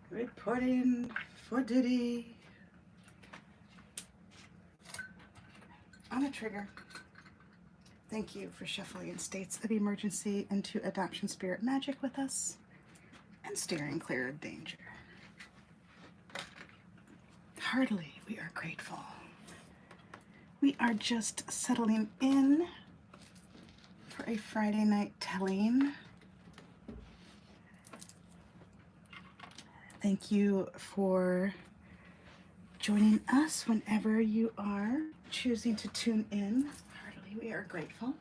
Reporting for duty. On a trigger. Thank you for shuffling in states of emergency into adoption spirit magic with us and steering clear of danger. Heartily, we are grateful. We are just settling in for a Friday night telling. Thank you for joining us whenever you are choosing to tune in. Heartily, we are grateful.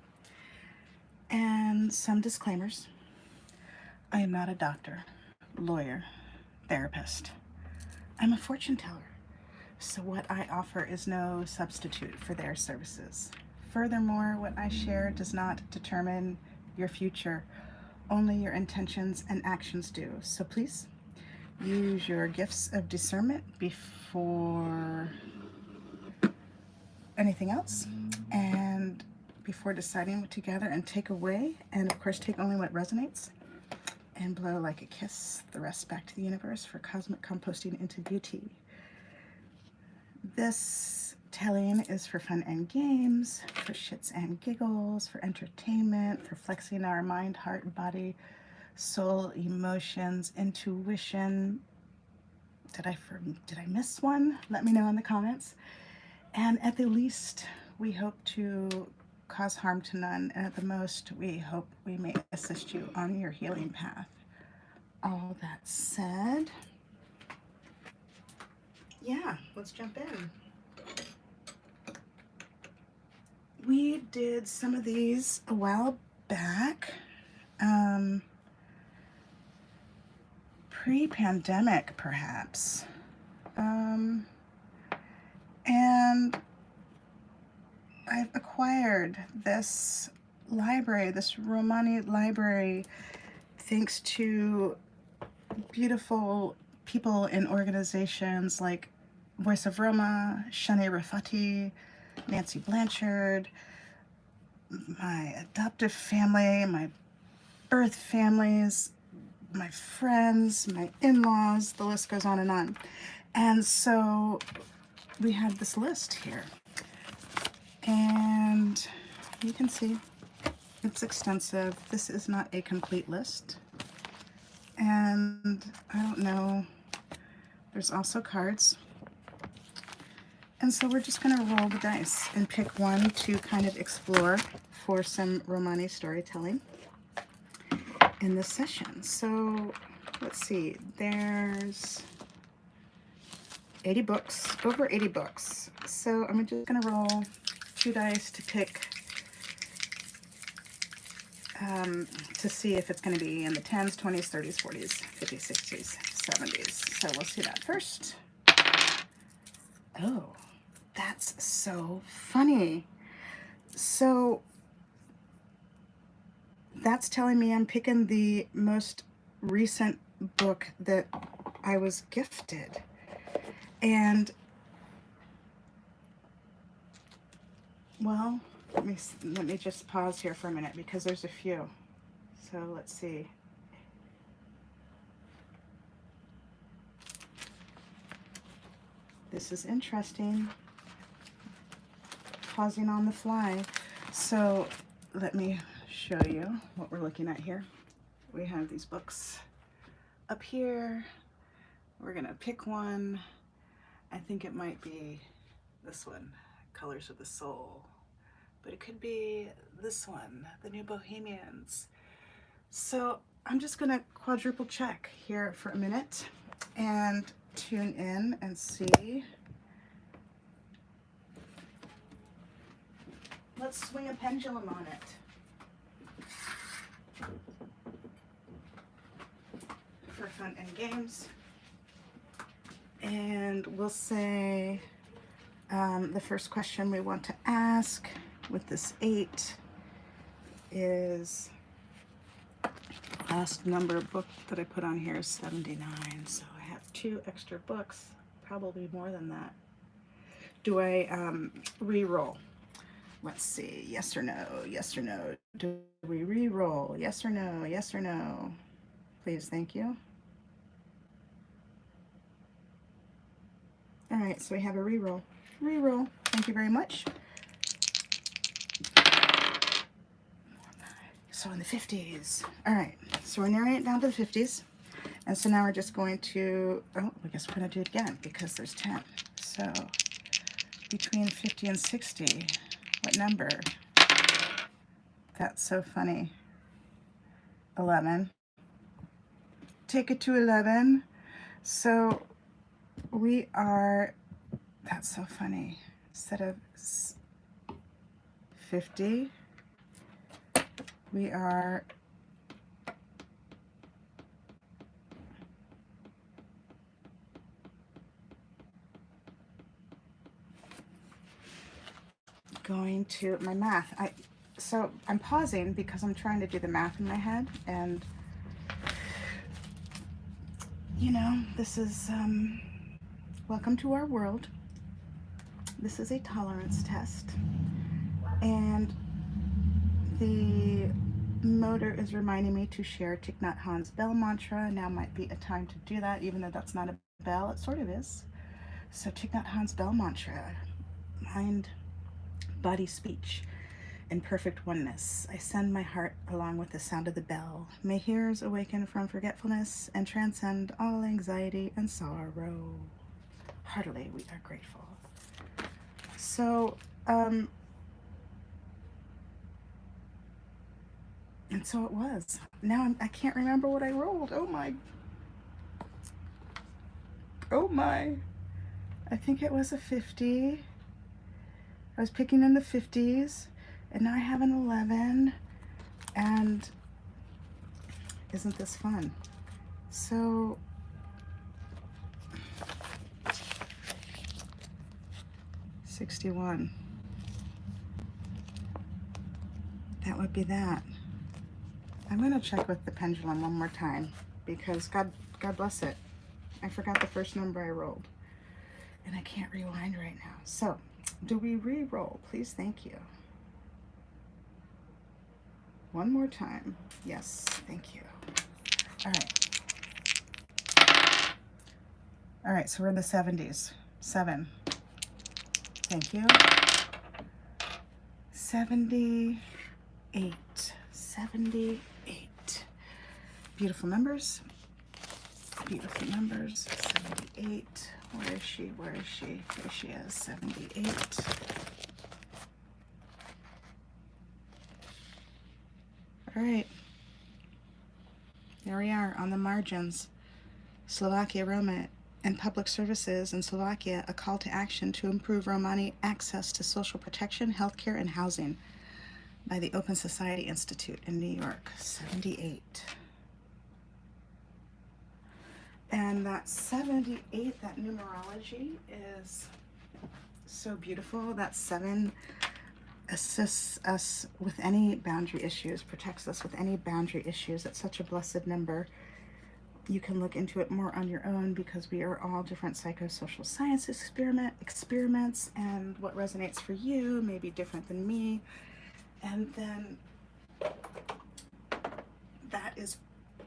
And some disclaimers. I am not a doctor, lawyer, therapist. I'm a fortune teller. So what I offer is no substitute for their services. Furthermore, what I share does not determine your future. Only your intentions and actions do. So please use your gifts of discernment before anything else and before deciding what to gather and take away. And of course, take only what resonates and blow like a kiss the rest back to the universe for cosmic composting into beauty. This telling is for fun and games, for shits and giggles, for entertainment, for flexing our mind, heart, body, soul, emotions, intuition. Did I miss one? Let me know in the comments. And at the least, we hope to cause harm to none, and at the most, we hope we may assist you on your healing path. All that said, yeah, let's jump in. We did some of these a while back, pre-pandemic perhaps, and I've acquired this library, this Romani library, thanks to beautiful people in organizations like Voice of Roma, Shani Rafati, Nancy Blanchard, my adoptive family, my birth families, my friends, my in-laws, the list goes on and on. And so we have this list here. And you can see it's extensive. This is not a complete list. And I don't know, there's also cards. And so we're just going to roll the dice and pick one to kind of explore for some Romani storytelling in this session. So let's see, there's 80 books, over 80 books. So I'm just going to roll 2 dice to pick, to see if it's going to be in the 10s, 20s, 30s, 40s, 50s, 60s, 70s. So we'll see that first. Oh, that's so funny. So that's telling me I'm picking the most recent book that I was gifted. And well, let me just pause here for a minute because there's a few. So let's see. This is interesting. Pausing on the fly. So let me show you what we're looking at here. We have these books up here. We're gonna pick one. I think it might be this one, Colors of the Soul. But it could be this one, The New Bohemians. So I'm just gonna quadruple check here for a minute and tune in and see. Let's swing a pendulum on it for fun and games. And we'll say the first question we want to ask with this 8 is, last number book that I put on here is 79. So I have 2 extra books, probably more than that. Do I re-roll? Let's see, yes or no, yes or no. Do we re-roll? Yes or no, yes or no? Please, thank you. right, so we have a reroll. Reroll. Thank you very much. So in the 50s. All right, so we're narrowing it down to the 50s. And so now we're just going to, oh, I guess we're going to do it again because there's 10. So between 50 and 60, what number? That's so funny. 11. Take it to 11. So we are, that's so funny. Instead of 50, we are going to my math. So I'm pausing because I'm trying to do the math in my head, and you know, this is welcome to our world. This is a tolerance test, and the motor is reminding me to share Thich Nhat Hanh's bell mantra. Now might be a time to do that, even though that's not a bell. It sort of is. So Thich Nhat Hanh's bell mantra: mind, body, speech, in perfect oneness. I send my heart along with the sound of the bell. May hearers awaken from forgetfulness and transcend all anxiety and sorrow. Heartily, we are grateful. So, and so it was. Now I can't remember what I rolled. Oh my. Oh my. I think it was a 50. I was picking in the 50s, and now I have an 11, and isn't this fun? So, $61. That would be that. I'm going to check with the pendulum one more time because God bless it. I forgot the first number I rolled, and I can't rewind right now. So, do we re-roll? Please, thank you. One more time. Yes, thank you. All right. All right, so we're in the 70s. 7. Thank you. 78. 78. Beautiful numbers. Beautiful numbers. 78. Where is she? Where is she? There she is. 78. All right. There we are on the margins. Slovakia, Roma, and public services in Slovakia, a call to action to improve Romani access to social protection, healthcare, and housing by the Open Society Institute in New York. 78. And that 78, that numerology is so beautiful. That 7 assists us with any boundary issues, protects us with any boundary issues. It's such a blessed number. You can look into it more on your own because we are all different psychosocial science experiments, and what resonates for you may be different than me. And then that is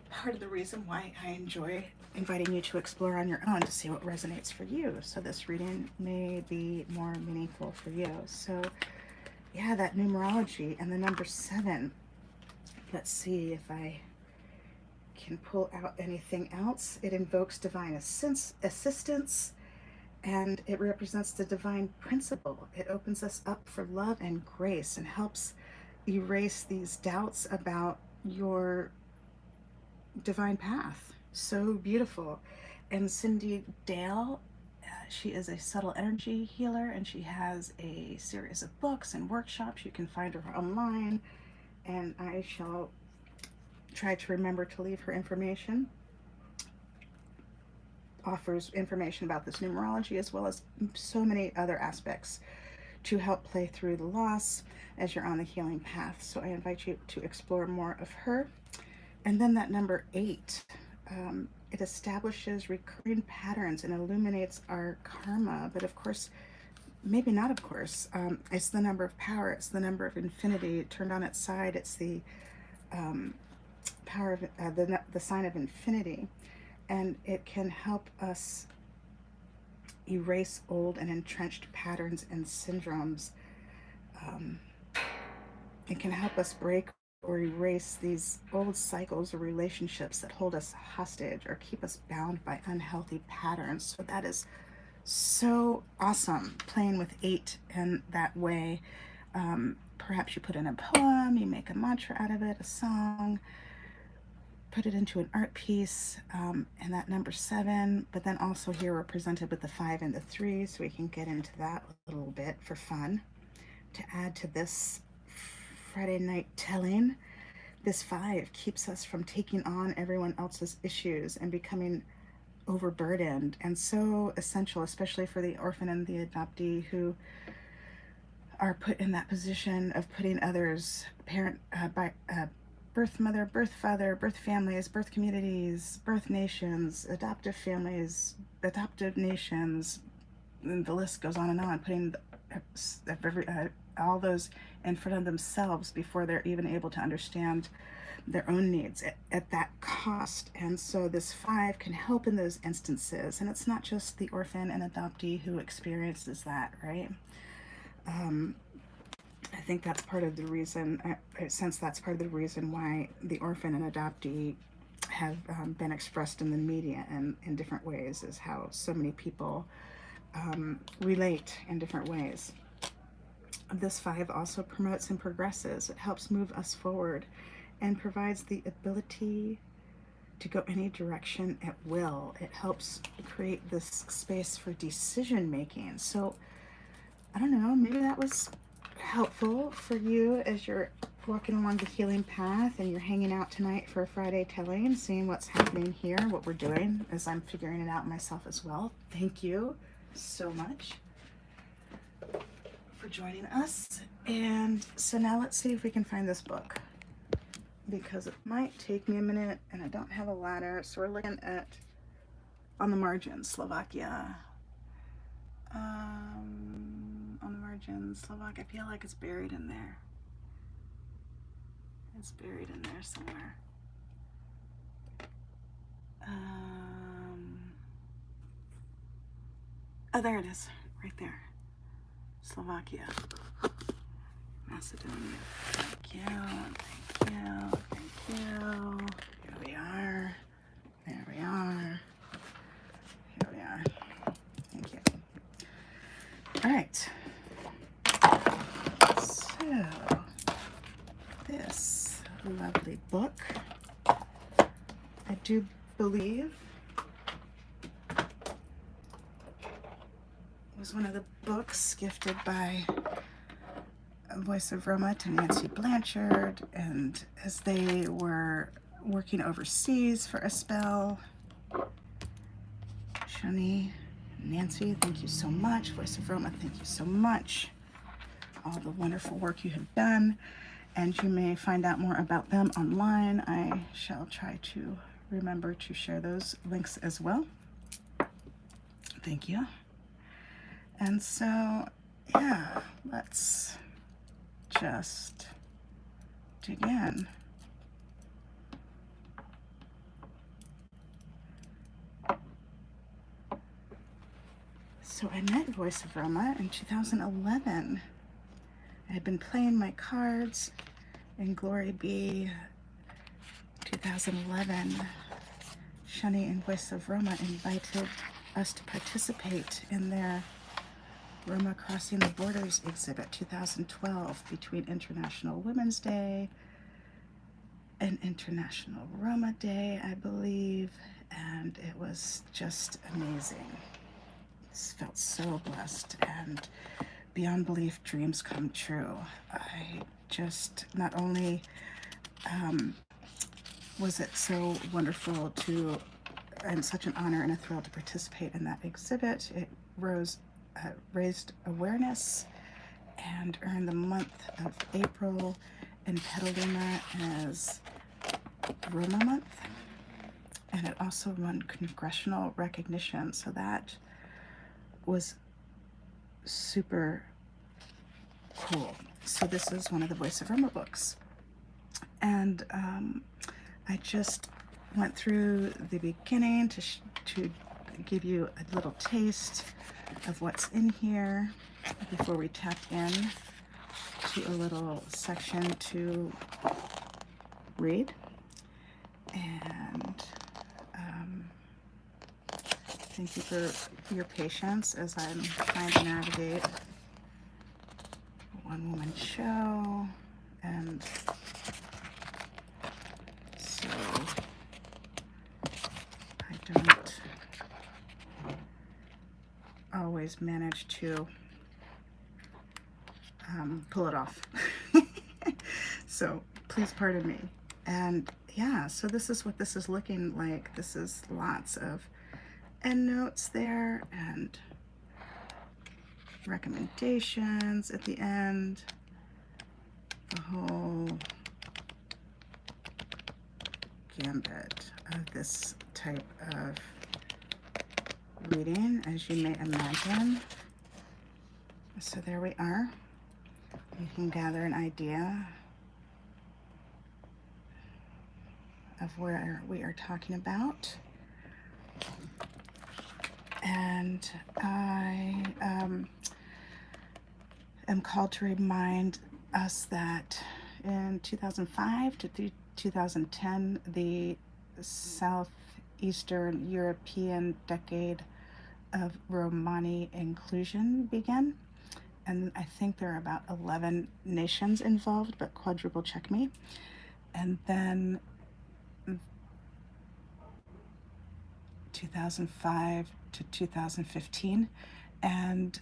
part of the reason why I enjoy inviting you to explore on your own to see what resonates for you. So this reading may be more meaningful for you. So yeah, that numerology and the number 7. Let's see if I can pull out anything else. It invokes divine assistance, and it represents the divine principle. It opens us up for love and grace and helps erase these doubts about your divine path. So beautiful. And Cindy Dale, she is a subtle energy healer, and she has a series of books and workshops. You can find her online, and I shall try to remember to leave her information. Offers information about this numerology as well as so many other aspects to help play through the loss as you're on the healing path. So I invite you to explore more of her. And then that number 8, it establishes recurring patterns and illuminates our karma. But of course, maybe not of course, it's the number of power. It's the number of infinity turned on its side. It's the power of the sign of infinity. And it can help us erase old and entrenched patterns and syndromes. It can help us break or erase these old cycles or relationships that hold us hostage or keep us bound by unhealthy patterns. So that is so awesome, playing with 8 in that way. Perhaps you put in a poem, you make a mantra out of it, a song, put it into an art piece, and that number 7, but then also here we're presented with the 5 and the 3, so we can get into that a little bit for fun. To add to this Friday night telling, this 5 keeps us from taking on everyone else's issues and becoming overburdened, and so essential, especially for the orphan and the adoptee who are put in that position of putting others, birth mother, birth father, birth families, birth communities, birth nations, adoptive families, adoptive nations, and the list goes on and on, putting all those in front of themselves before they're even able to understand their own needs at that cost. And so this 5 can help in those instances, and it's not just the orphan and adoptee who experiences that, right? I think that's part of the reason, I sense that's part of the reason why the orphan and adoptee have been expressed in the media and in different ways, is how so many people relate in different ways. This 5 also promotes and progresses. It helps move us forward and provides the ability to go any direction at will. It helps create this space for decision making. So I don't know, maybe that was helpful for you as you're walking along the healing path and you're hanging out tonight for a Friday telling, seeing what's happening here, what we're doing, as I'm figuring it out myself as well. Thank you so much for joining us. And so now let's see if we can find this book, because it might take me a minute and I don't have a ladder. So we're looking at On the Margins, Slovakia. On the Margins, Slovakia. I feel like it's buried in there. It's buried in there somewhere. Oh, there it is, right there. Slovakia, Macedonia. Thank you, thank you, thank you. Here we are. There we are. Here we are. Thank you. All right. So, this lovely book, I do believe, was one of the books gifted by Voice of Roma to Nancy Blanchard, and as they were working overseas for a spell. Shani, Nancy, thank you so much. Voice of Roma, thank you so much. All the wonderful work you have done, and you may find out more about them online. I shall try to remember to share those links as well. Thank you. And so, yeah, let's just dig in. So I met Voice of Roma in 2011. I had been playing my cards in Glory Be 2011. Shani and Voice of Roma invited us to participate in their Roma Crossing the Borders exhibit 2012 between International Women's Day and International Roma Day, I believe, and it was just amazing. This felt so blessed, and beyond belief, dreams come true. I just, not only was it so wonderful to, and such an honor and a thrill to participate in that exhibit, it raised awareness and earned the month of April in Petaluma as Roma Month, and it also won congressional recognition, so that was super cool. So this is one of the Voice of Roma books, and I just went through the beginning to give you a little taste of what's in here before we tap in to a little section to read. And thank you for your patience as I'm trying to navigate a one-woman show. And so I don't always manage to pull it off. So please pardon me. And yeah, so this is what this is looking like. This is lots of endnotes there and recommendations at the end. The whole gambit of this type of reading, as you may imagine. So there we are. You can gather an idea of where we are talking about. And I am called to remind us that in 2005 to 2010, the Southeastern European decade of Romani inclusion began. And I think there are about 11 nations involved, but quadruple check me. And then 2005 to 2015. And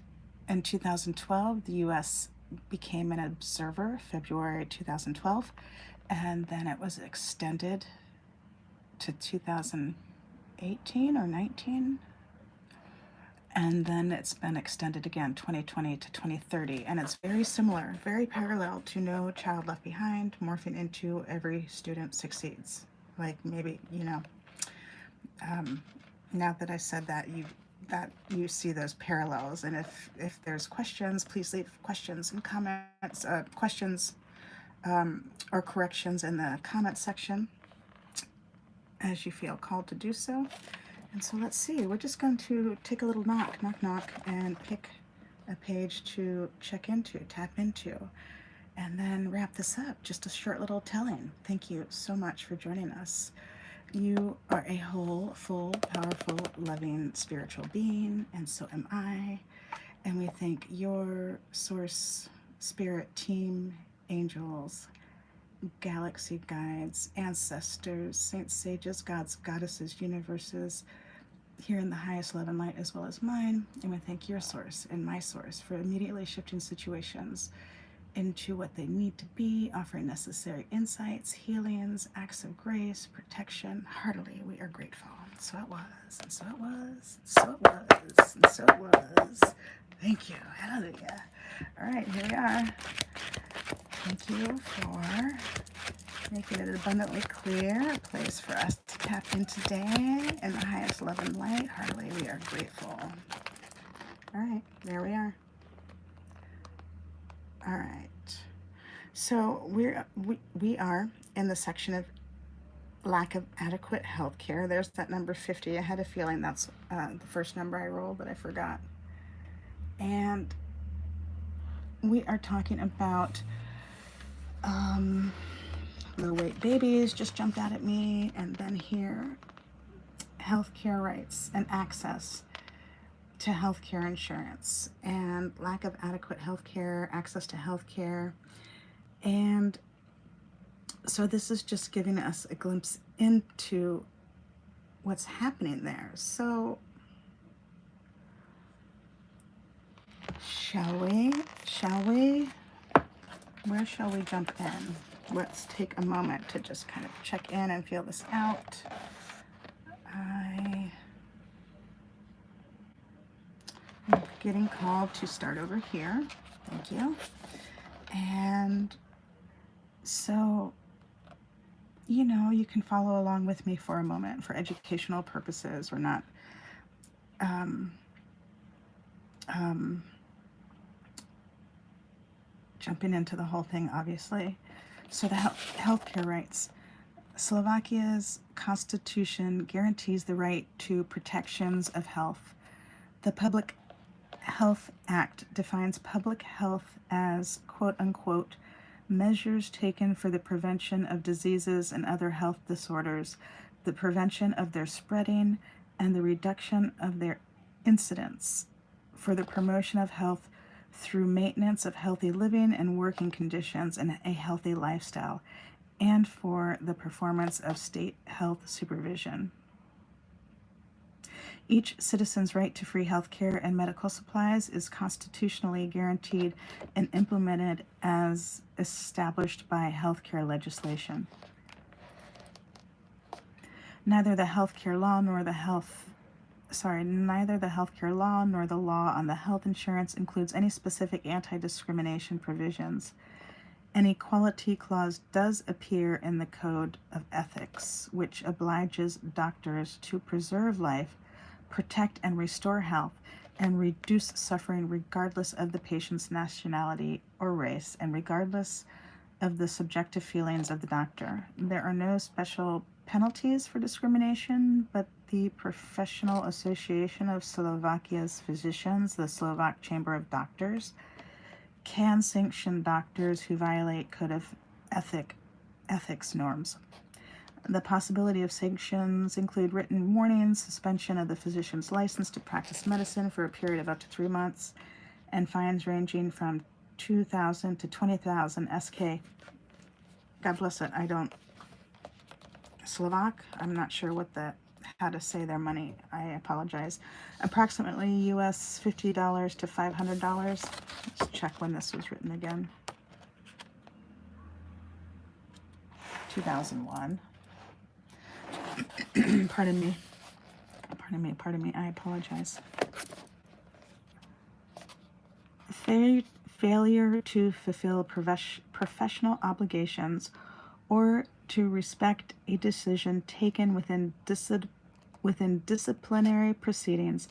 in 2012, the US became an observer, February 2012. And then it was extended to 2018 or 19. And then it's been extended again, 2020 to 2030. And it's very similar, very parallel to No Child Left Behind, morphing into Every Student Succeeds. Like maybe, you know, now that I said that, you see those parallels. And if there's questions, please leave questions and comments, questions or corrections in the comment section as you feel called to do so. And so let's see, we're just going to take a little knock, and pick a page to check into, tap into, and then wrap this up. Just a short little telling. Thank you so much for joining us. You are a whole, full, powerful, loving, spiritual being, and so am I. And we thank your source, spirit team, angels, galaxy guides, ancestors, saints, sages, gods, goddesses, universes, here in the highest love and light as well as mine. And we thank your source and my source for immediately shifting situations into what they need to be, offering necessary insights, healings, acts of grace, protection. Heartily, we are grateful. And so it was, and so it was, and so it was, and so it was. Thank you. Hallelujah. All right, here we are. Thank you for making it abundantly clear, a place for us to tap in today in the highest love and light. Heartily, we are grateful. All right, there we are. All right, so we are in the section of lack of adequate health care. There's that number 50. I had a feeling that's the first number I rolled, but I forgot. And we are talking about low weight babies just jumped out at me, and then here, healthcare rights and access to healthcare insurance, and lack of adequate healthcare, access to healthcare. And so this is just giving us a glimpse into what's happening there. So shall we? Where shall we jump in? Let's take a moment to just kind of check in and feel this out. I'm getting called to start over here. Thank you. And so, you know, you can follow along with me for a moment for educational purposes. We're not jumping into the whole thing, obviously. So the healthcare rights. Slovakia's constitution guarantees the right to protections of health. The Public Health Act defines public health as, quote unquote, measures taken for the prevention of diseases and other health disorders, the prevention of their spreading, and the reduction of their incidence, for the promotion of health through maintenance of healthy living and working conditions and a healthy lifestyle, and for the performance of state health supervision. Each citizen's right to free health care and medical supplies is constitutionally guaranteed and implemented as established by healthcare legislation. Neither the healthcare law nor the law on the health insurance includes any specific anti-discrimination provisions. An equality clause does appear in the Code of Ethics, which obliges doctors to preserve life, protect and restore health, and reduce suffering regardless of the patient's nationality or race, and regardless of the subjective feelings of the doctor. There are no special penalties for discrimination, but the Professional Association of Slovakia's Physicians, the Slovak Chamber of Doctors, can sanction doctors who violate Code of Ethics norms. The possibility of sanctions include written warnings, suspension of the physician's license to practice medicine for a period of up to 3 months, and fines ranging from 2,000 to 20,000 SK. God bless it. I don't Slovak. I'm not sure how to say their money. I apologize. Approximately US $50 to $500. Let's check when this was written again. 2001. Pardon me. I apologize. Failure to fulfill professional obligations or to respect a decision taken within disciplinary proceedings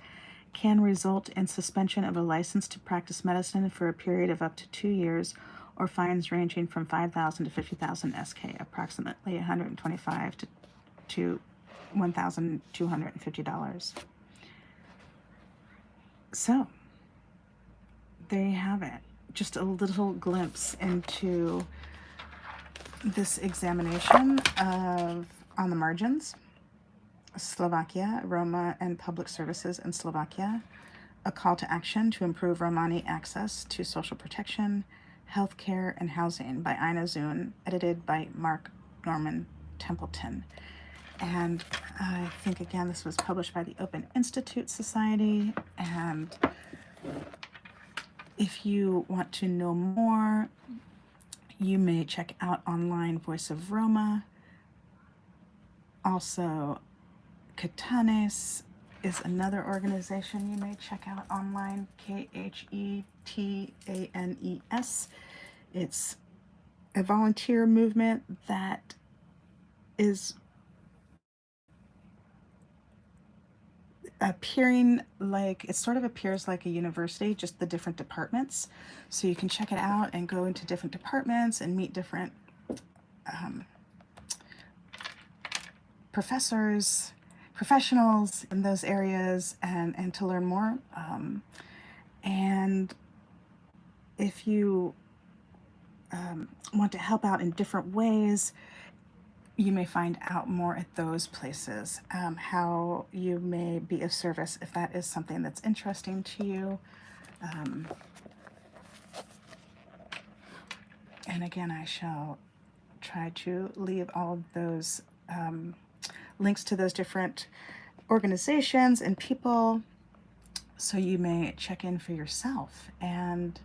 can result in suspension of a license to practice medicine for a period of up to 2 years, or fines ranging from 5,000 to 50,000 SK, approximately $125 to $1,250. So, there you have it. Just a little glimpse into this examination of, on the margins, Slovakia, Roma, and public services in Slovakia, a call to action to improve Romani access to social protection, healthcare, and housing by Zoon, edited by Mark Norman Templeton. And I think, again, this was published by the Open Institute Society. And if you want to know more, you may check out online Voice of Roma. Also, Khetanes is another organization you may check out online, Khetanes. It's a volunteer movement that is appearing like, it sort of appears like a university, just the different departments. So you can check it out and go into different departments and meet different professionals in those areas, and to learn more. And if you want to help out in different ways, you may find out more at those places, how you may be of service if that is something that's interesting to you. And again, I shall try to leave all of those links to those different organizations and people, so you may check in for yourself. And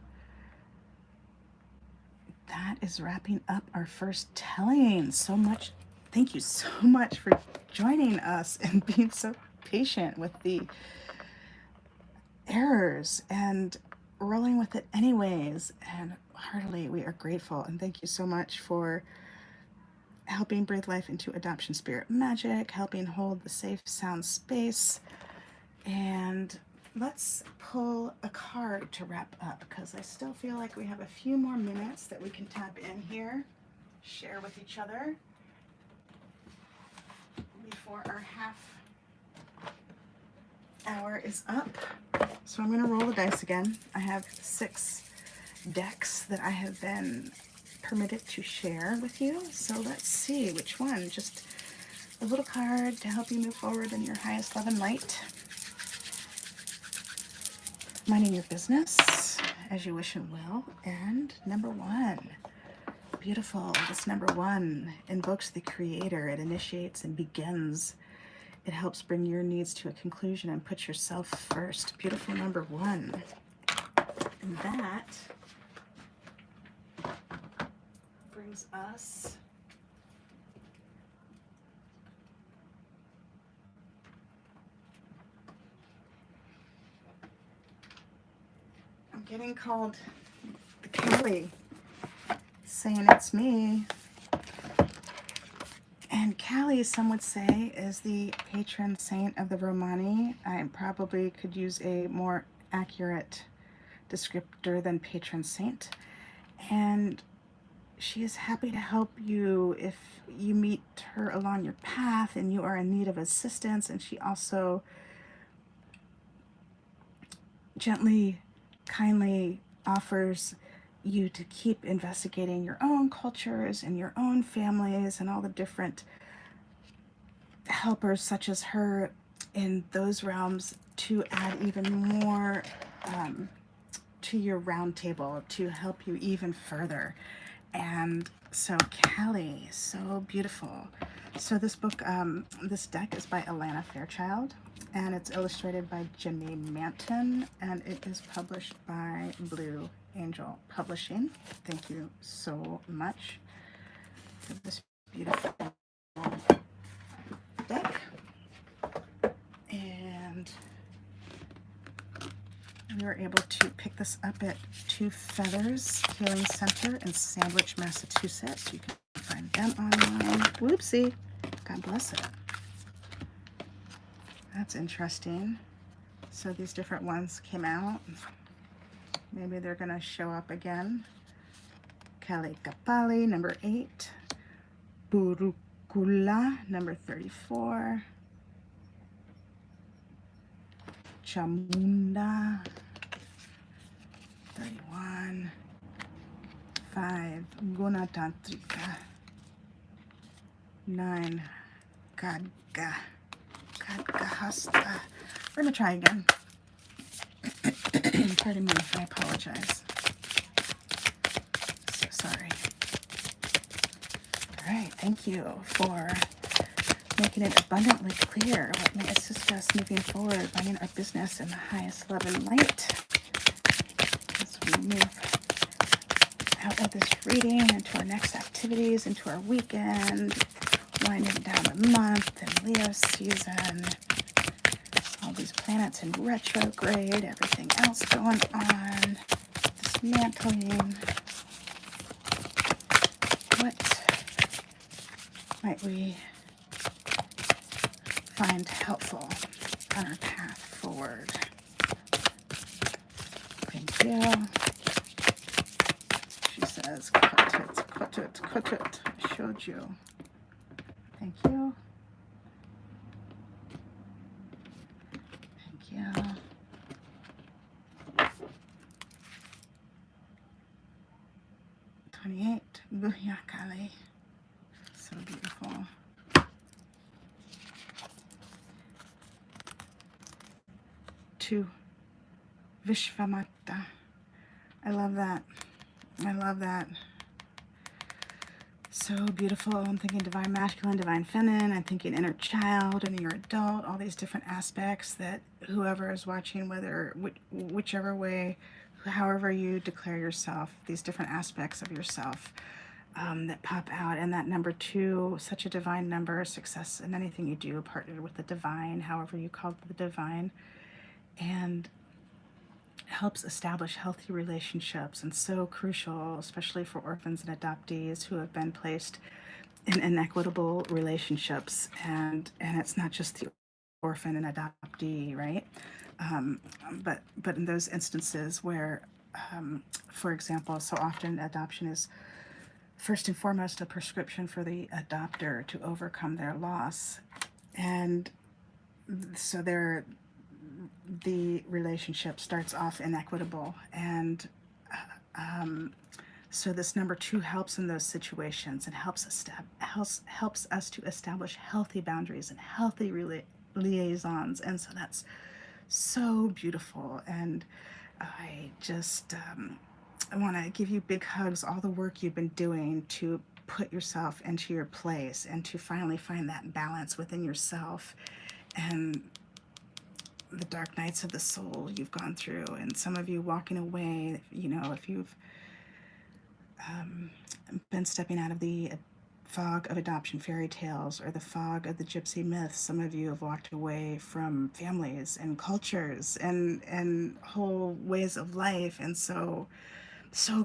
that is wrapping up our first telling. Thank you so much for joining us and being so patient with the errors and rolling with it anyways. And heartily, we are grateful. And thank you so much for helping breathe life into adoption spirit magic, helping hold the safe sound space. And let's pull a card to wrap up, because I still feel like we have a few more minutes that we can tap in here, share with each other. before our half hour is up. So I'm going to roll the dice again. I have 6 decks that I have been permitted to share with you. So let's see which one. Just a little card to help you move forward in your highest love and light. Minding your business as you wish and will. And number 1. Beautiful. This number 1 invokes the creator. It initiates and begins. It helps bring your needs to a conclusion and put yourself first. Beautiful number 1. And that brings us I'm getting called the Kelly, saying it's me. And Callie, some would say, is the patron saint of the Romani. I probably could use a more accurate descriptor than patron saint. And she is happy to help you if you meet her along your path and you are in need of assistance. And she also gently, kindly offers you to keep investigating your own cultures and your own families and all the different helpers such as her in those realms to add even more to your round table to help you even further. And so Callie, so beautiful. So this book, this deck is by Alana Fairchild, and it's illustrated by Jimmy Manton, and it is published by Blue Angel Publishing. Thank you so much for this beautiful deck. And we were able to pick this up at Two Feathers Healing Center in Sandwich, Massachusetts. You can find them online. Whoopsie. God bless it. That's interesting. So these different ones came out. Maybe they're going to show up again. Kali Kapali, number 8. Burukula, number 34. Chamunda, 31. 5. Gunatantrika. 9. Kadga. Kadgahasta. We're going to try again. Pardon me, I apologize. So sorry. All right, thank you for making it abundantly clear what may assist us moving forward, running our business in the highest love and light as we move out of this reading into our next activities, into our weekend, winding down the month and Leo season. All these planets in retrograde, everything else going on, dismantling. What might we find helpful on our path forward? Thank you. She says, cut it, I showed you. Thank you. Yeah. Guhyakali. So beautiful. 2. Vishvamata. I love that. I love that. So beautiful. I'm thinking divine masculine, divine feminine. I'm thinking inner child and your adult, all these different aspects that whoever is watching, whether whichever way, however you declare yourself, these different aspects of yourself that pop out. And that number 2, such a divine number, success in anything you do, partnered with the divine, however you call it, the divine, and helps establish healthy relationships, and so crucial, especially for orphans and adoptees who have been placed in inequitable relationships. And it's not just the orphan and adoptee, right? But in those instances where, for example, so often adoption is first and foremost a prescription for the adopter to overcome their loss. And so the relationship starts off inequitable, and so this number 2 helps in those situations and helps us to establish healthy boundaries and healthy liaisons. And so that's so beautiful. And I just I want to give you big hugs, all the work you've been doing to put yourself into your place and to finally find that balance within yourself, and the dark nights of the soul you've gone through, and some of you walking away, you know, if you've been stepping out of the fog of adoption fairy tales or the fog of the gypsy myths. Some of you have walked away from families and cultures and whole ways of life, and so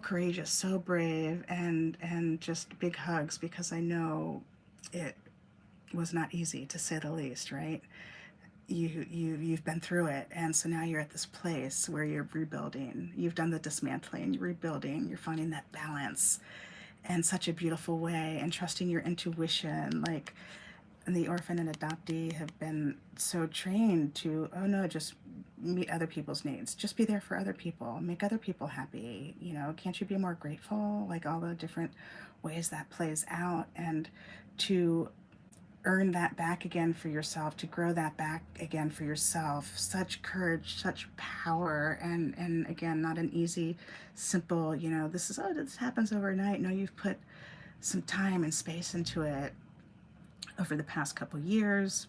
courageous, so brave, and just big hugs, because I know it was not easy, to say the least, right? You've been through it, and so now you're at this place where you're rebuilding. You've done the dismantling, you're rebuilding, you're finding that balance in such a beautiful way, and trusting your intuition. Like, the orphan and adoptee have been so trained to, oh no, just meet other people's needs, just be there for other people, make other people happy, you know, can't you be more grateful? Like, all the different ways that plays out, and to earn that back again for yourself, to grow that back again for yourself. Such courage, such power, and again, not an easy, simple, you know, this is, oh, this happens overnight. No, you've put some time and space into it over the past couple years,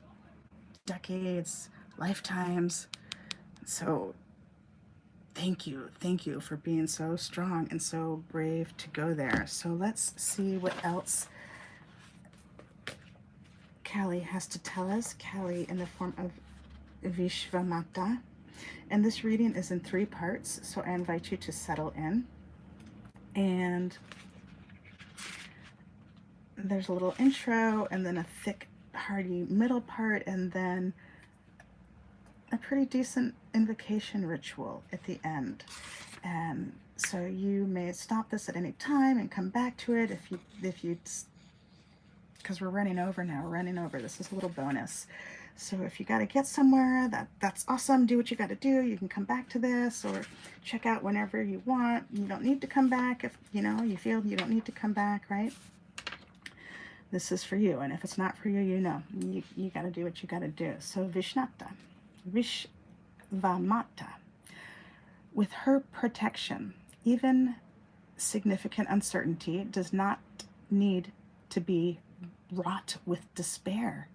decades, lifetimes. So thank you for being so strong and so brave to go there. So let's see what else Kali has to tell us. Kali in the form of Vishvamata. And this reading is in 3 parts, so I invite you to settle in. And there's a little intro, and then a thick, hearty middle part, and then a pretty decent invocation ritual at the end. And so you may stop this at any time and come back to it if you because we're running over now. We're running over. This is a little bonus. So if you got to get somewhere, that's awesome. Do what you got to do. You can come back to this or check out whenever you want. You don't need to come back if, you know, you feel you don't need to come back, right? This is for you. And if it's not for you, you know, you got to do what you got to do. So Vishnata, Vishvamata, with her protection, even significant uncertainty does not need to be wrought with despair.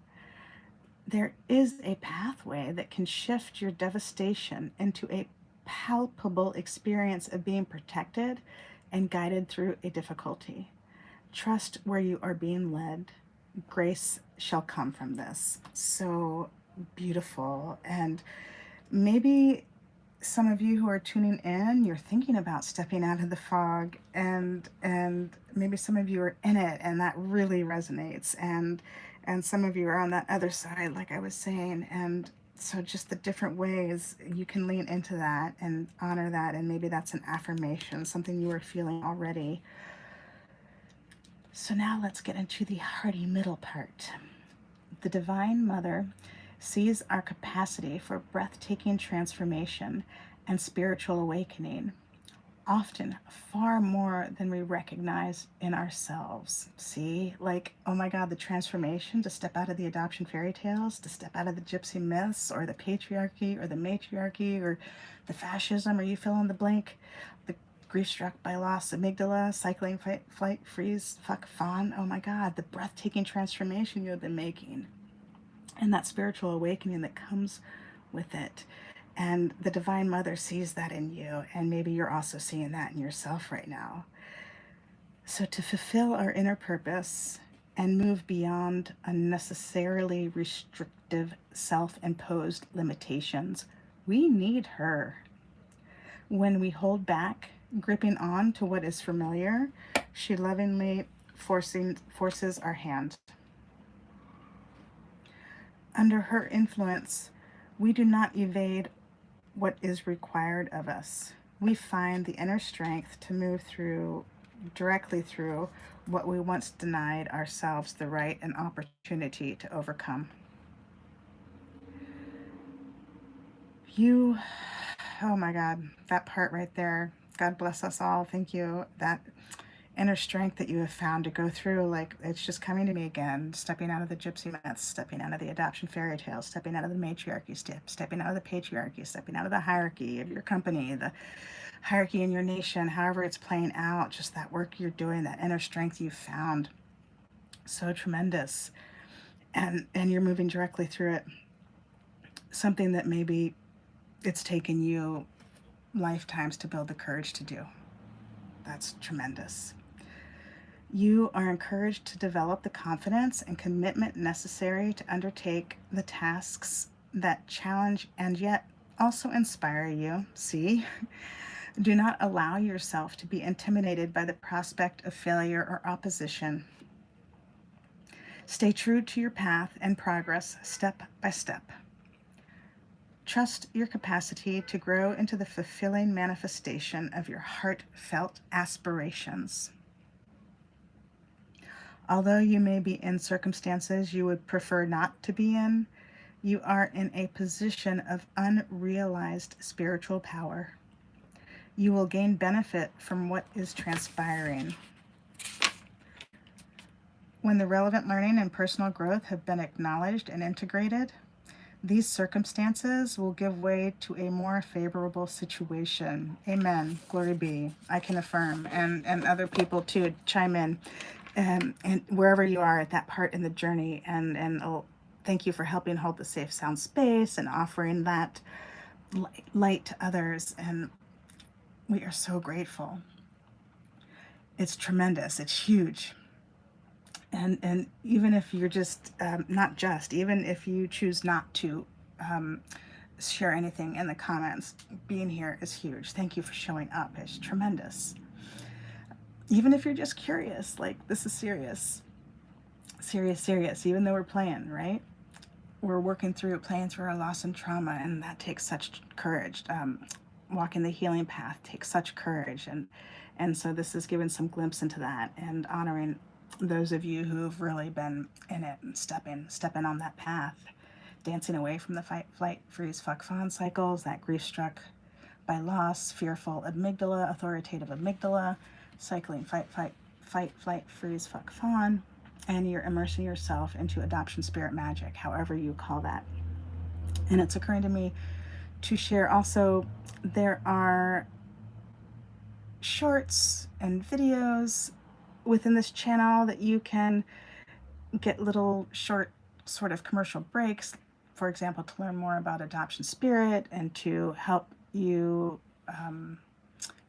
There is a pathway that can shift your devastation into a palpable experience of being protected and guided through a difficulty. Trust where you are being led. Grace shall come from this. So beautiful. And maybe some of you who are tuning in, you're thinking about stepping out of the fog, and maybe some of you are in it, and that really resonates, and some of you are on that other side, like I was saying. And so just the different ways you can lean into that and honor that, and maybe that's an affirmation, something you are feeling already. So now let's get into the hearty middle part. The Divine Mother sees our capacity for breathtaking transformation and spiritual awakening, often far more than we recognize in ourselves. See, like, oh my God, the transformation to step out of the adoption fairy tales, to step out of the gypsy myths, or the patriarchy, or the matriarchy, or the fascism, or you fill in the blank, the grief struck by loss amygdala, cycling, fight, flight, freeze, fuck, fawn. Oh my God, the breathtaking transformation you have been making, and that spiritual awakening that comes with it. And the Divine Mother sees that in you, and maybe you're also seeing that in yourself right now. So to fulfill our inner purpose and move beyond unnecessarily restrictive self-imposed limitations, we need her. When we hold back, gripping on to what is familiar, she lovingly forces our hand. Under her influence, we do not evade what is required of us. We find the inner strength to move directly through what we once denied ourselves the right and opportunity to overcome. You, oh my God, that part right there. God bless us all. Thank you. That inner strength that you have found to go through, like, it's just coming to me again. Stepping out of the gypsy myths, stepping out of the adoption fairy tales, stepping out of the matriarchy, stepping out of the patriarchy, stepping out of the hierarchy of your company, the hierarchy in your nation, however it's playing out, just that work you're doing, that inner strength you've found. So tremendous. And you're moving directly through it. Something that maybe it's taken you lifetimes to build the courage to do. That's tremendous. You are encouraged to develop the confidence and commitment necessary to undertake the tasks that challenge and yet also inspire you. See? Do not allow yourself to be intimidated by the prospect of failure or opposition. Stay true to your path and progress step by step. Trust your capacity to grow into the fulfilling manifestation of your heartfelt aspirations. Although you may be in circumstances you would prefer not to be in, you are in a position of unrealized spiritual power. You will gain benefit from what is transpiring. When the relevant learning and personal growth have been acknowledged and integrated, these circumstances will give way to a more favorable situation. Amen. Glory be. I can affirm, and other people too chime in, and wherever you are at that part in the journey. And thank you for helping hold the safe, sound space and offering that light to others. And we are so grateful. It's tremendous. It's huge. And even if you're just, even if you choose not to share anything in the comments, being here is huge. Thank you for showing up. It's tremendous. Even if you're just curious, like, this is serious. Serious, even though we're playing, right? We're working through, playing through our loss and trauma, and that takes such courage. Walking the healing path takes such courage. And so this is giving some glimpse into that and honoring those of you who've really been in it and stepping on that path, dancing away from the fight, flight, freeze, fuck, fawn cycles, that grief struck by loss, fearful amygdala, authoritative amygdala, cycling fight, flight, freeze, fuck, fawn, and you're immersing yourself into adoption spirit magic, however you call that. And it's occurring to me to share also, there are shorts and videos within this channel that you can get little short sort of commercial breaks, for example, to learn more about adoption spirit and to help you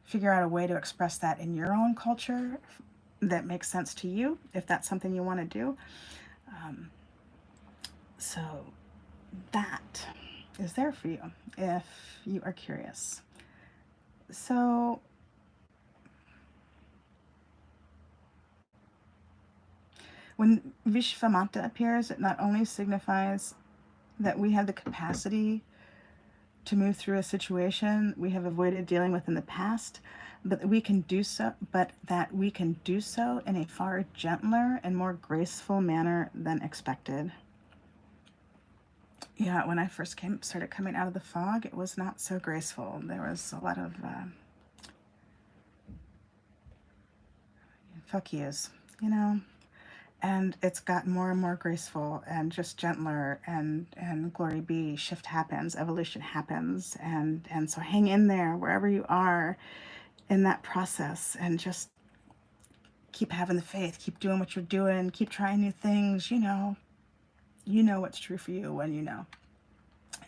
figure out a way to express that in your own culture that makes sense to you, if that's something you want to do. So that is there for you if you are curious. So when Vishvamata appears, it not only signifies that we have the capacity to move through a situation we have avoided dealing with in the past, but that we can do so in a far gentler and more graceful manner than expected. Yeah, when I first started coming out of the fog, it was not so graceful. There was a lot of fuck yous, you know? And it's gotten more and more graceful and just gentler, and glory be, shift happens, evolution happens, and so hang in there wherever you are in that process, and just keep having the faith, keep doing what you're doing, keep trying new things. You know what's true for you when you know.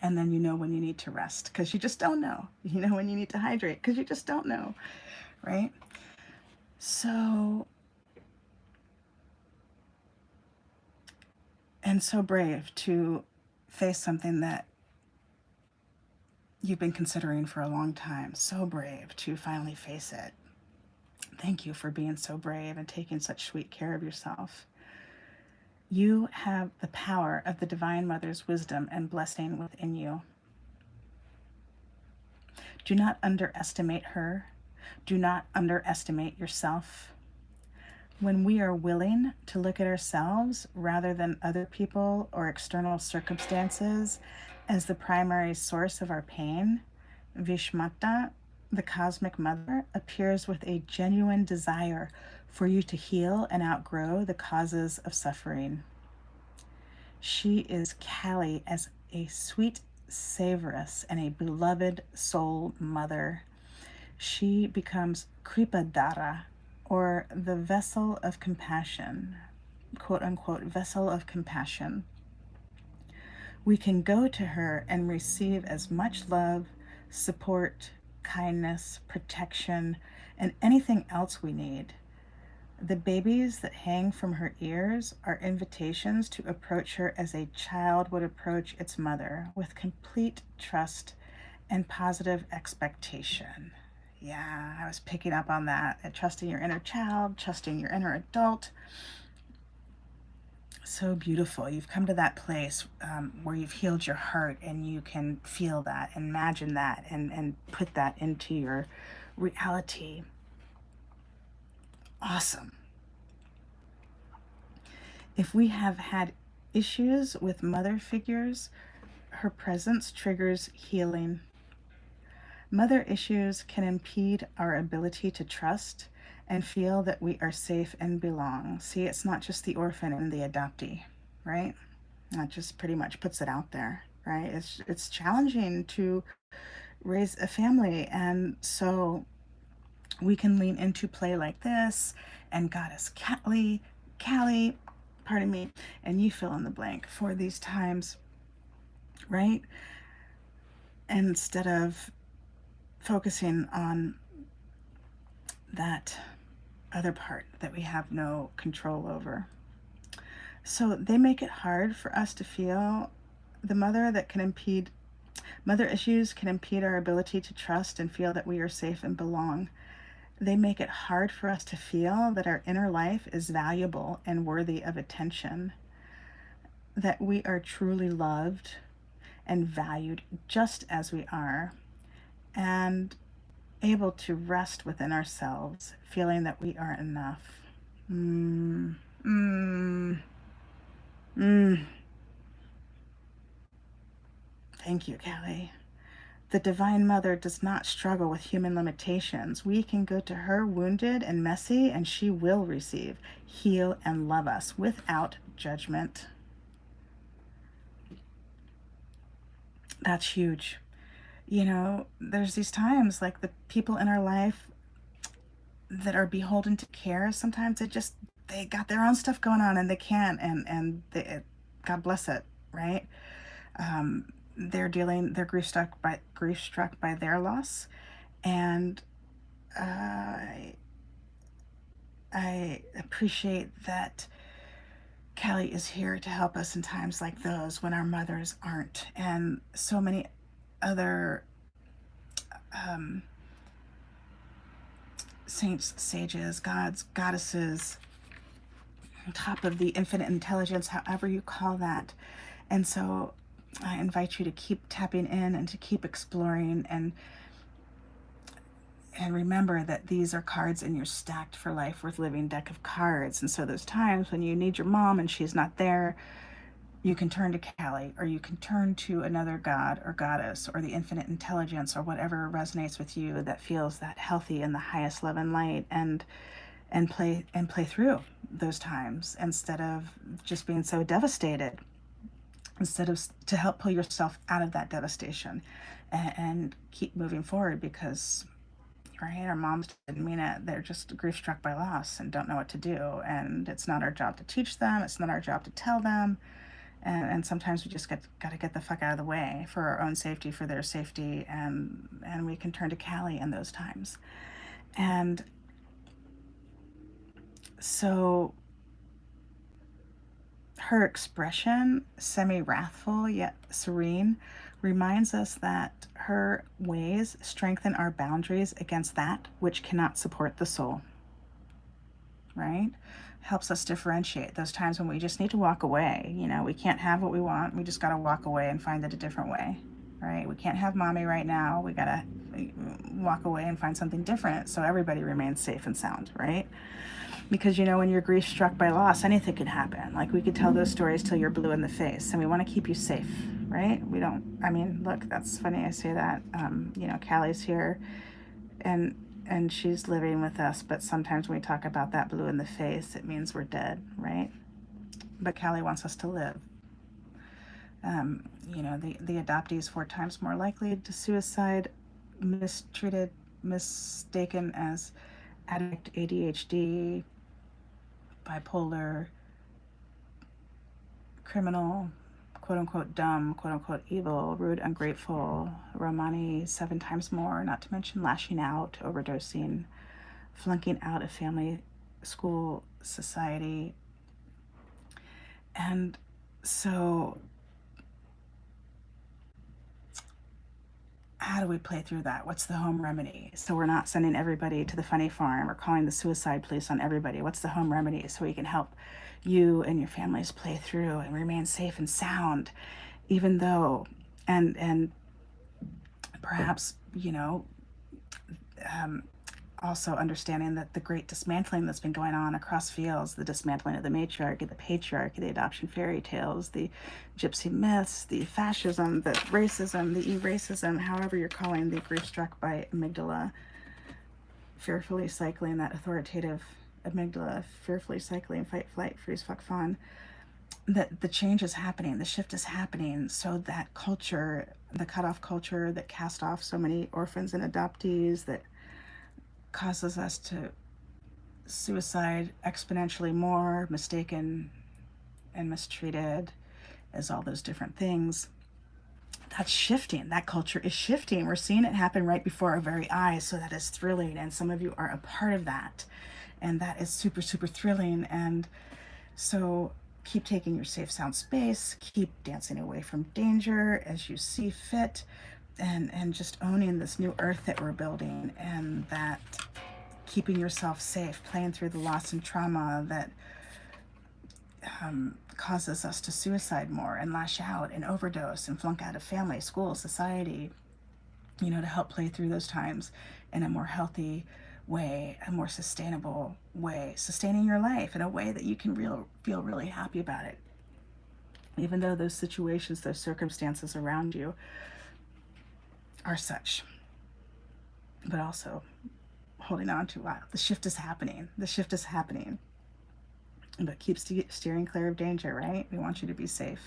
And then you know when you need to rest, because you just don't know. You know when you need to hydrate, because you just don't know, right? So, and so brave to face something that you've been considering for a long time. So brave to finally face it. Thank you for being so brave and taking such sweet care of yourself. You have the power of the Divine Mother's wisdom and blessing within you. Do not underestimate her. Do not underestimate yourself. When we are willing to look at ourselves rather than other people or external circumstances as the primary source of our pain, Vishmata, the cosmic mother, appears with a genuine desire for you to heal and outgrow the causes of suffering. She is Kali as a sweet savoress and a beloved soul mother. She becomes Kripadara, or the vessel of compassion, quote unquote, vessel of compassion. We can go to her and receive as much love, support, kindness, protection, and anything else we need. The babies that hang from her ears are invitations to approach her as a child would approach its mother, with complete trust and positive expectation. Yeah, I was picking up on that. Trusting your inner child, trusting your inner adult. So beautiful. You've come to that place where you've healed your heart, and you can feel that, imagine that, and put that into your reality. Awesome. If we have had issues with mother figures, her presence triggers healing. Mother issues can impede our ability to trust and feel that we are safe and belong. See, it's not just the orphan and the adoptee, right? That just pretty much puts it out there, right? It's challenging to raise a family, and so we can lean into play like this and Goddess Kali, pardon me, and you fill in the blank for these times, right? Instead of focusing on that other part that we have no control over. So they make it hard for us to feel the mother issues can impede our ability to trust and feel that we are safe and belong. They make it hard for us to feel that our inner life is valuable and worthy of attention, that we are truly loved and valued just as we are, and able to rest within ourselves, feeling that we are enough. Thank you, Kali. The Divine Mother does not struggle with human limitations. We can go to her wounded and messy, and she will receive, heal, and love us without judgment. That's huge. You know, there's these times like the people in our life that are beholden to care. Sometimes they got their own stuff going on and they can't, and God bless it, right? They're grief struck by their loss, and I appreciate that Kali is here to help us in times like those when our mothers aren't, and so many other saints, sages, gods, goddesses, on top of the infinite intelligence, however you call that. And so I invite you to keep tapping in and to keep exploring, and remember that these are cards in your stacked for life worth living deck of cards. And so there's times when you need your mom and she's not there, you can turn to Kali, or you can turn to another god or goddess or the infinite intelligence or whatever resonates with you that feels that healthy in the highest love and light, and play through those times instead of just being so devastated, to help pull yourself out of that devastation and keep moving forward, because right, our moms didn't mean it. They're just grief struck by loss and don't know what to do, and it's not our job to teach them, it's not our job to tell them. And sometimes we just got to get the fuck out of the way for our own safety, for their safety, and we can turn to Kali in those times. And so her expression, semi-wrathful yet serene, reminds us that her ways strengthen our boundaries against that which cannot support the soul, right? Helps us differentiate those times when we just need to walk away. You know, we can't have what we want. We just got to walk away and find it a different way, right? We can't have mommy right now. We got to walk away and find something different so everybody remains safe and sound, right? Because, you know, when you're grief struck by loss, anything could happen. Like, we could tell those stories till you're blue in the face, and we want to keep you safe, right? We don't, I mean, look, that's funny I say that. You know, Callie's here and she's living with us, but sometimes when we talk about that blue in the face, it means we're dead, right? But Callie wants us to live. You know, the adoptee is 4 times more likely to suicide, mistreated, mistaken as addict, ADHD, bipolar, criminal, quote unquote dumb, quote unquote evil, rude, ungrateful, Romani 7 times more, not to mention lashing out, overdosing, flunking out of family, school, society. And so how do we play through that? What's the home remedy? So we're not sending everybody to the funny farm or calling the suicide police on everybody. What's the home remedy so we can help you and your families play through and remain safe and sound, even though, and perhaps, you know, also understanding that the great dismantling that's been going on across fields, the dismantling of the matriarchy, the patriarchy, the adoption fairy tales, the gypsy myths, the fascism, the racism, the e-racism, however you're calling the grief struck by amygdala, fearfully cycling that authoritative amygdala, fearfully cycling fight, flight, freeze, fuck, fawn, that the change is happening, the shift is happening, so that culture, the cutoff culture that cast off so many orphans and adoptees, that causes us to suicide exponentially more, mistaken and mistreated as all those different things. That's shifting. That culture is shifting. We're seeing it happen right before our very eyes. So that is thrilling. And some of you are a part of that. And that is super, super thrilling. And so keep taking your safe, sound space. Keep dancing away from danger as you see fit. And just owning this new earth that we're building, and that keeping yourself safe, playing through the loss and trauma that causes us to suicide more and lash out and overdose and flunk out of family, school, society, you know, to help play through those times in a more healthy way, a more sustainable way, sustaining your life in a way that you can feel really happy about it. Even though those situations, those circumstances around you are such, but also holding on to, wow, the shift is happening. The shift is happening. But keep steering clear of danger, right? We want you to be safe.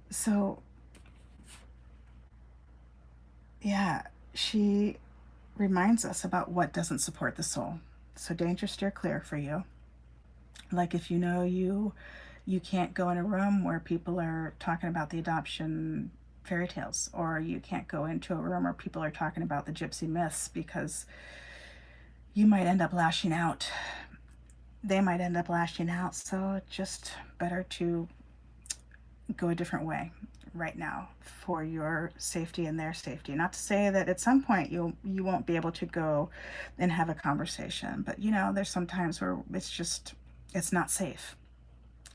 So, yeah, she reminds us about what doesn't support the soul. So danger, steer clear for you. Like if you know you can't go in a room where people are talking about the adoption fairy tales, or you can't go into a room where people are talking about the gypsy myths, because you might end up lashing out. They might end up lashing out. So just better to go a different way right now for your safety and their safety. Not to say that at some point you won't be able to go and have a conversation, but you know, there's some times where it's not safe,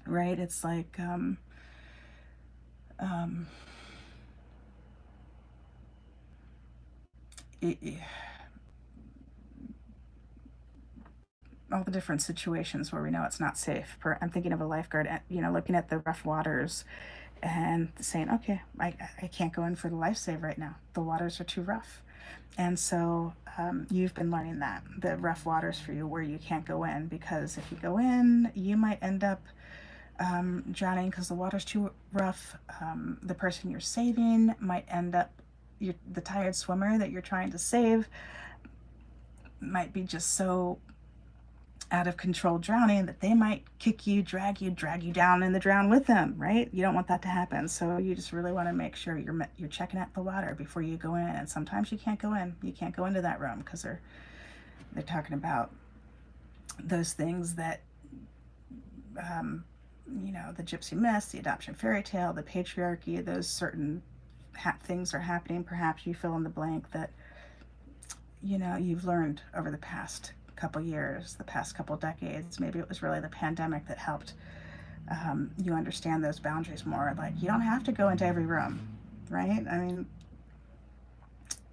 right? It's like all the different situations where we know it's not safe. I'm thinking of a lifeguard, you know, looking at the rough waters and saying, okay, I can't go in for the life save right now. The waters are too rough. And so you've been learning that, the rough waters for you, where you can't go in, because if you go in, you might end up drowning because the water's too rough. The person you're saving might end up, the tired swimmer that you're trying to save might be just so out of control drowning that they might kick you, drag you down in the drown with them, right? You don't want that to happen. So you just really want to make sure you're checking out the water before you go in. And sometimes you can't go in. You can't go into that room because they're talking about those things that you know, the gypsy myths, the adoption fairy tale, the patriarchy, those certain things are happening. Perhaps you fill in the blank that, you know, you've learned over the past couple years, the past couple decades. Maybe it was really the pandemic that helped you understand those boundaries more. Like, you don't have to go into every room, right? I mean,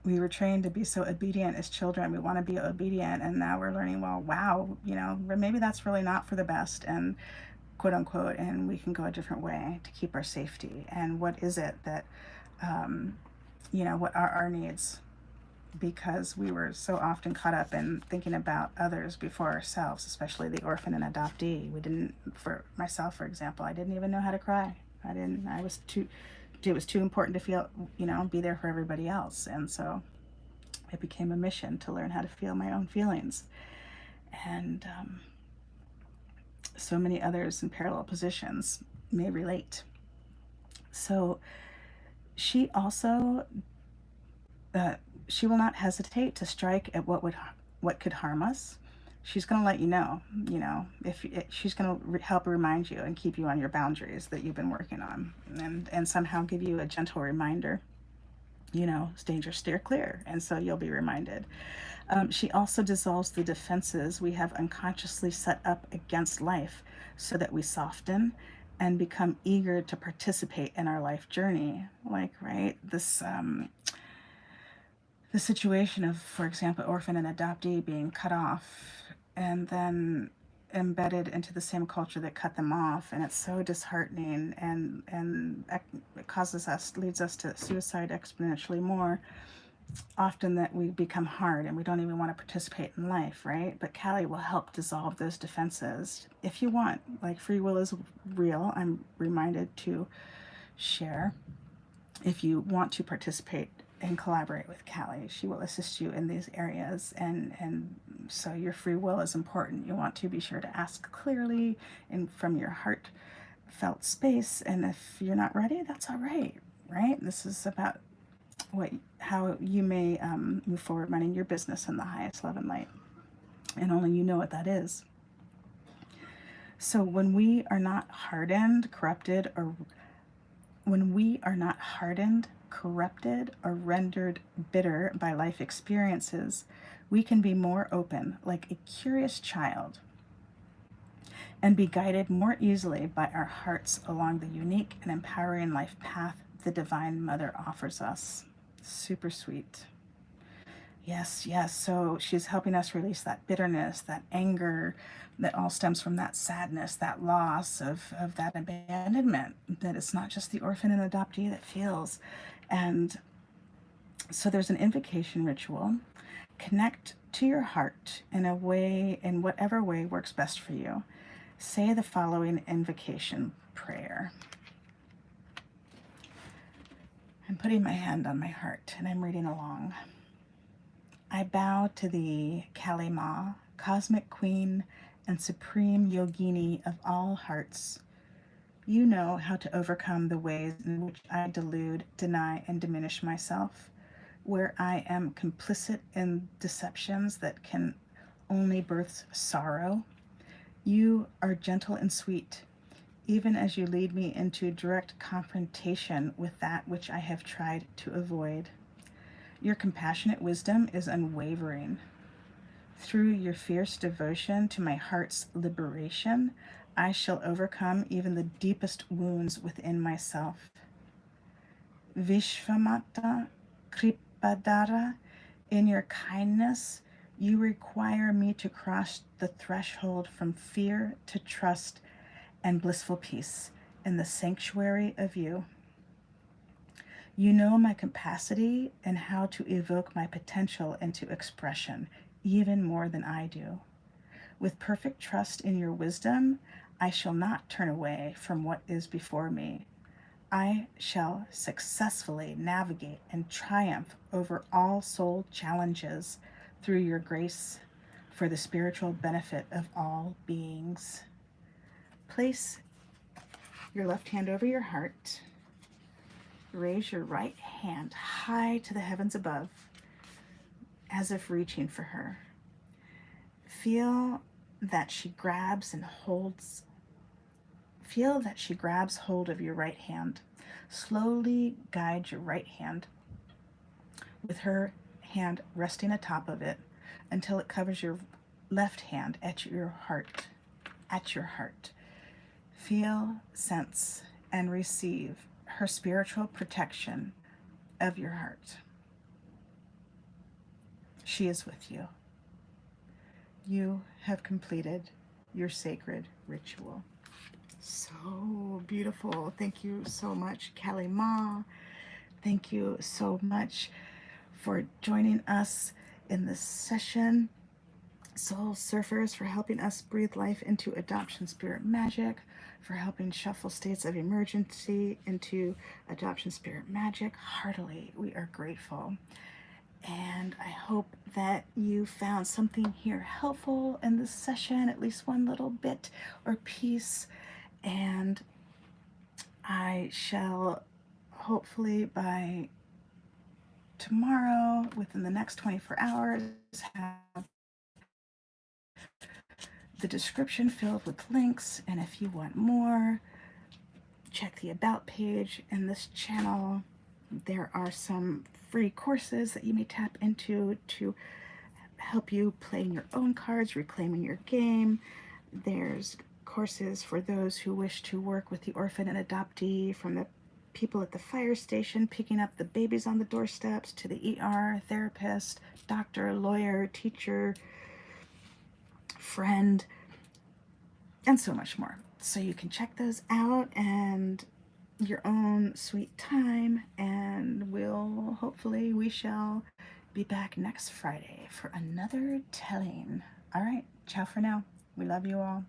we were trained to be so obedient as children. We want to be obedient, and now we're learning, well, wow, you know, maybe that's really not for the best. And quote unquote, and we can go a different way to keep our safety. And what is it that, what are our needs? Because we were so often caught up in thinking about others before ourselves, especially the orphan and adoptee. We didn't, for myself, for example, I didn't even know how to cry. It was too important to feel, be there for everybody else. And so it became a mission to learn how to feel my own feelings. And so many others in parallel positions may relate. So she also, she will not hesitate to strike at what could harm us. She's going to let you know, she's going to help remind you and keep you on your boundaries that you've been working on, and somehow give you a gentle reminder, danger, steer clear. And so you'll be reminded. She also dissolves the defenses we have unconsciously set up against life so that we soften and become eager to participate in our life journey. Like, right, the situation of, for example, orphan and adoptee being cut off and then embedded into the same culture that cut them off, and it's so disheartening, and it leads us to suicide exponentially more often, that we become hard and we don't even want to participate in life, right? But Callie will help dissolve those defenses if you want. Like, free will is real. I'm reminded to share. If you want to participate and collaborate with Callie, she will assist you in these areas. And so your free will is important. You want to be sure to ask clearly and from your heartfelt space. And if you're not ready, that's all right, right? This is about how you may move forward running your business in the highest love and light. And only you know what that is. So when we are not hardened, corrupted, or rendered bitter by life experiences, we can be more open, like a curious child, and be guided more easily by our hearts along the unique and empowering life path the Divine Mother offers us. Super sweet. Yes, yes. So she's helping us release that bitterness, that anger that all stems from that sadness, that loss of that abandonment, that it's not just the orphan and adoptee that feels. And so there's an invocation ritual. Connect to your heart in whatever way works best for you. Say the following invocation prayer. I'm putting my hand on my heart and I'm reading along. I bow to thee, Kali Ma, cosmic queen and supreme yogini of all hearts. You know how to overcome the ways in which I delude, deny, and diminish myself, where I am complicit in deceptions that can only birth sorrow. You are gentle and sweet, even as you lead me into direct confrontation with that which I have tried to avoid. Your compassionate wisdom is unwavering. Through your fierce devotion to my heart's liberation, I shall overcome even the deepest wounds within myself. Vishvamata Kripadara, in your kindness, you require me to cross the threshold from fear to trust and blissful peace in the sanctuary of you. You know my capacity and how to evoke my potential into expression, even more than I do. With perfect trust in your wisdom, I shall not turn away from what is before me. I shall successfully navigate and triumph over all soul challenges through your grace for the spiritual benefit of all beings. Place your left hand over your heart. Raise your right hand high to the heavens above, as if reaching for her. Feel that she grabs hold of your right hand. Slowly guide your right hand with her hand resting atop of it until it covers your left hand at your heart. Feel, sense, and receive her spiritual protection of your heart. She is with you. You have completed your sacred ritual. So beautiful. Thank you so much, Callie Ma. Thank you so much for joining us in this session. Soul Surfers, for helping us breathe life into adoption spirit magic, for helping shuffle states of emergency into adoption spirit magic. Heartily, we are grateful. And I hope that you found something here helpful in this session, at least one little bit or piece. And I shall hopefully by tomorrow, within the next 24 hours, have the description filled with links. And if you want more, check the about page in this channel. There are some free courses that you may tap into to help you playing your own cards, reclaiming your game. There's courses for those who wish to work with the orphan and adoptee, from the people at the fire station picking up the babies on the doorsteps to the ER, therapist, doctor, lawyer, teacher, friend, and so much more. So you can check those out and your own sweet time, and we shall be back next Friday for another telling. All right, ciao for now. We love you all.